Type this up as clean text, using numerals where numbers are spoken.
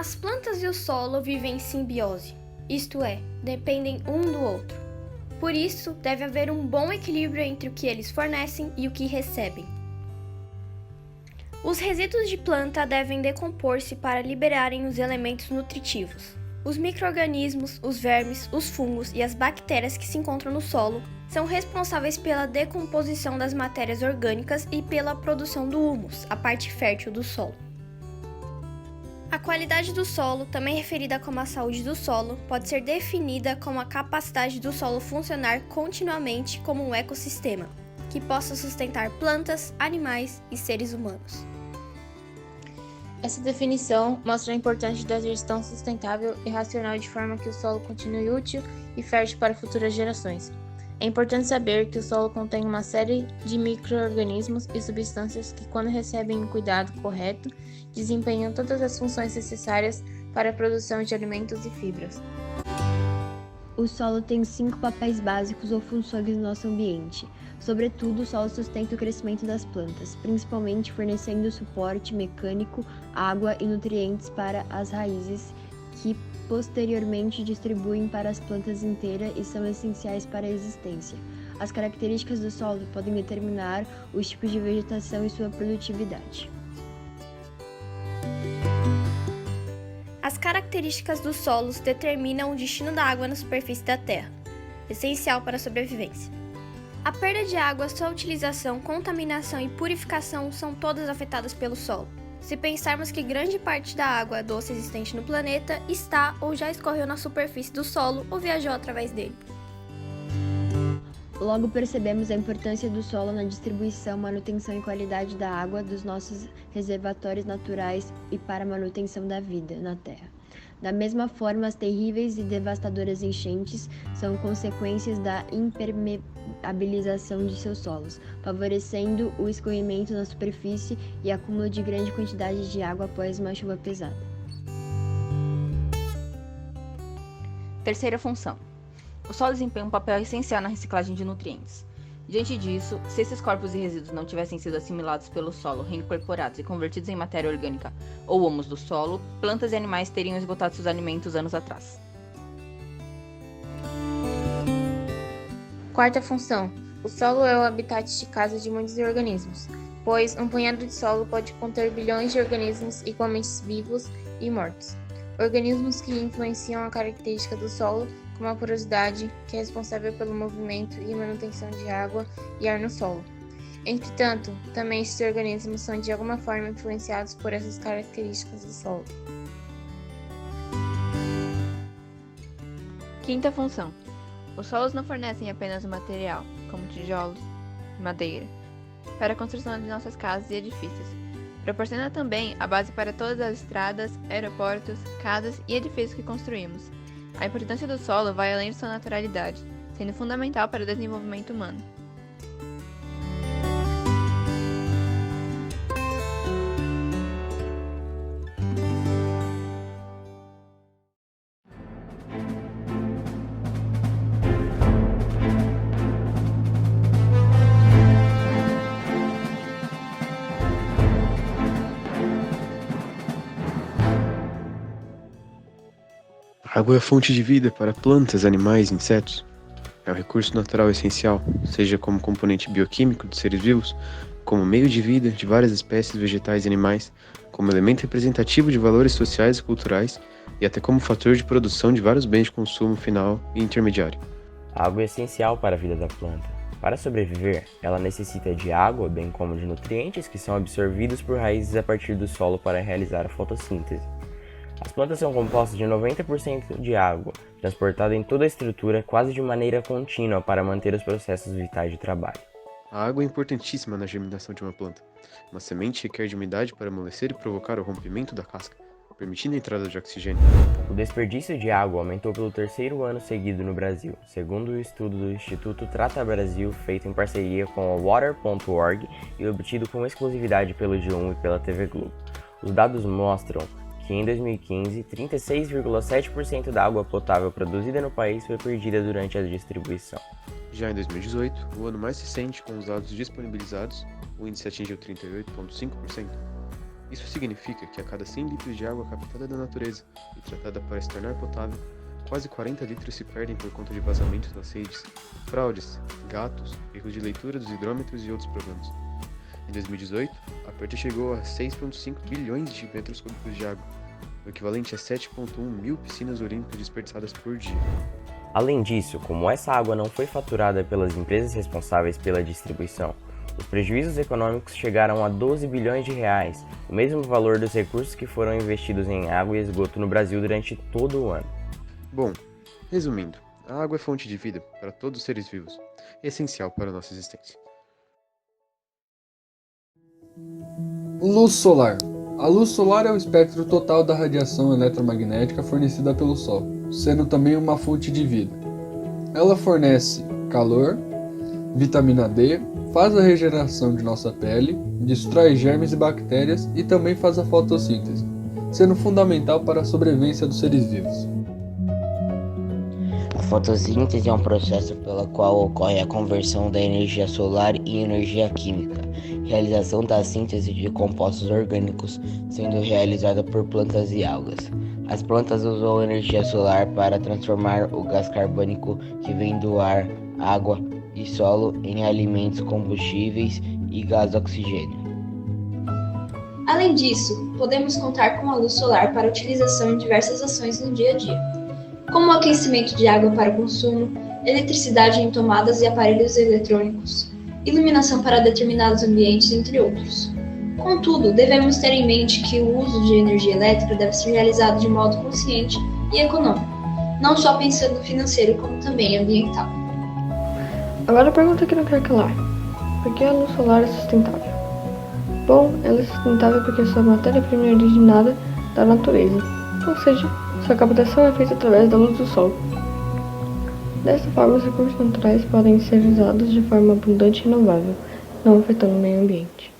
As plantas e o solo vivem em simbiose, isto é, dependem um do outro. Por isso, deve haver um bom equilíbrio entre o que eles fornecem e o que recebem. Os resíduos de planta devem decompor-se para liberarem os elementos nutritivos. Os micro-organismos, os vermes, os fungos e as bactérias que se encontram no solo são responsáveis pela decomposição das matérias orgânicas e pela produção do humus, a parte fértil do solo. A qualidade do solo, também referida como a saúde do solo, pode ser definida como a capacidade do solo funcionar continuamente como um ecossistema, que possa sustentar plantas, animais e seres humanos. Essa definição mostra a importância da gestão sustentável e racional de forma que o solo continue útil e fértil para futuras gerações. É importante saber que o solo contém uma série de micro-organismos e substâncias que, quando recebem o cuidado correto, desempenham todas as funções necessárias para a produção de alimentos e fibras. O solo tem 5 papéis básicos ou funções no nosso ambiente. Sobretudo, o solo sustenta o crescimento das plantas, principalmente fornecendo suporte mecânico, água e nutrientes para as raízes, que posteriormente distribuem para as plantas inteiras e são essenciais para a existência. As características do solo podem determinar os tipos de vegetação e sua produtividade. As características dos solos determinam o destino da água na superfície da Terra, essencial para a sobrevivência. A perda de água, sua utilização, contaminação e purificação são todas afetadas pelo solo. Se pensarmos que grande parte da água doce existente no planeta está ou já escorreu na superfície do solo ou viajou através dele. Logo percebemos a importância do solo na distribuição, manutenção e qualidade da água dos nossos reservatórios naturais e para a manutenção da vida na Terra. Da mesma forma, as terríveis e devastadoras enchentes são consequências da impermeabilização de seus solos, favorecendo o escorrimento na superfície e acúmulo de grande quantidade de água após uma chuva pesada. Terceira função. O solo desempenha um papel essencial na reciclagem de nutrientes. Diante disso, se esses corpos e resíduos não tivessem sido assimilados pelo solo, reincorporados e convertidos em matéria orgânica ou humus do solo, plantas e animais teriam esgotado seus alimentos anos atrás. Quarta função. O solo é o habitat de casa de muitos organismos, pois um punhado de solo pode conter bilhões de organismos igualmente vivos e mortos. Organismos que influenciam a característica do solo, como a porosidade, que é responsável pelo movimento e manutenção de água e ar no solo. Entretanto, também esses organismos são de alguma forma influenciados por essas características do solo. Quinta função. Os solos não fornecem apenas o material, como tijolos e madeira, para a construção de nossas casas e edifícios. Proporciona também a base para todas as estradas, aeroportos, casas e edifícios que construímos. A importância do solo vai além de sua naturalidade, sendo fundamental para o desenvolvimento humano. A água é a fonte de vida para plantas, animais e insetos. É o recurso natural essencial, seja como componente bioquímico de seres vivos, como meio de vida de várias espécies vegetais e animais, como elemento representativo de valores sociais e culturais e até como fator de produção de vários bens de consumo final e intermediário. A água é essencial para a vida da planta. Para sobreviver, ela necessita de água, bem como de nutrientes que são absorvidos por raízes a partir do solo para realizar a fotossíntese. As plantas são compostas de 90% de água, transportada em toda a estrutura quase de maneira contínua para manter os processos vitais de trabalho. A água é importantíssima na germinação de uma planta. Uma semente requer de umidade para amolecer e provocar o rompimento da casca, permitindo a entrada de oxigênio. O desperdício de água aumentou pelo terceiro ano seguido no Brasil, segundo o estudo do Instituto Trata Brasil, feito em parceria com a Water.org e obtido com exclusividade pelo G1 e pela TV Globo. Os dados mostram que em 2015, 36,7% da água potável produzida no país foi perdida durante a distribuição. Já em 2018, o ano mais recente com os dados disponibilizados, o índice atingiu 38,5%. Isso significa que a cada 100 litros de água captada da natureza e tratada para se tornar potável, quase 40 litros se perdem por conta de vazamentos nas redes, fraudes, gatos, erros de leitura dos hidrômetros e outros problemas. Em 2018, a perda chegou a 6,5 bilhões de metros cúbicos de água, o equivalente a 7,1 mil piscinas olímpicas desperdiçadas por dia. Além disso, como essa água não foi faturada pelas empresas responsáveis pela distribuição, os prejuízos econômicos chegaram a 12 bilhões de reais, o mesmo valor dos recursos que foram investidos em água e esgoto no Brasil durante todo o ano. Bom, resumindo, a água é fonte de vida para todos os seres vivos, essencial para a nossa existência. Luz solar. A luz solar é o espectro total da radiação eletromagnética fornecida pelo Sol, sendo também uma fonte de vida. Ela fornece calor, vitamina D, faz a regeneração de nossa pele, destrói germes e bactérias e também faz a fotossíntese, sendo fundamental para a sobrevivência dos seres vivos. A fotossíntese é um processo pelo qual ocorre a conversão da energia solar em energia química, realização da síntese de compostos orgânicos sendo realizada por plantas e algas. As plantas usam energia solar para transformar o gás carbônico que vem do ar, água e solo em alimentos, combustíveis e gás oxigênio. Além disso, podemos contar com a luz solar para utilização em diversas ações no dia a dia, como o aquecimento de água para consumo, eletricidade em tomadas e aparelhos eletrônicos, iluminação para determinados ambientes, entre outros. Contudo, devemos ter em mente que o uso de energia elétrica deve ser realizado de modo consciente e econômico, não só pensando no financeiro, como também ambiental. Agora a pergunta que não quer calar: por que a luz solar é sustentável? Bom, ela é sustentável porque sua matéria-prima é originada da natureza, ou seja, sua captação é feita através da luz do sol. Dessa forma, os recursos naturais podem ser usados de forma abundante e renovável, não afetando o meio ambiente.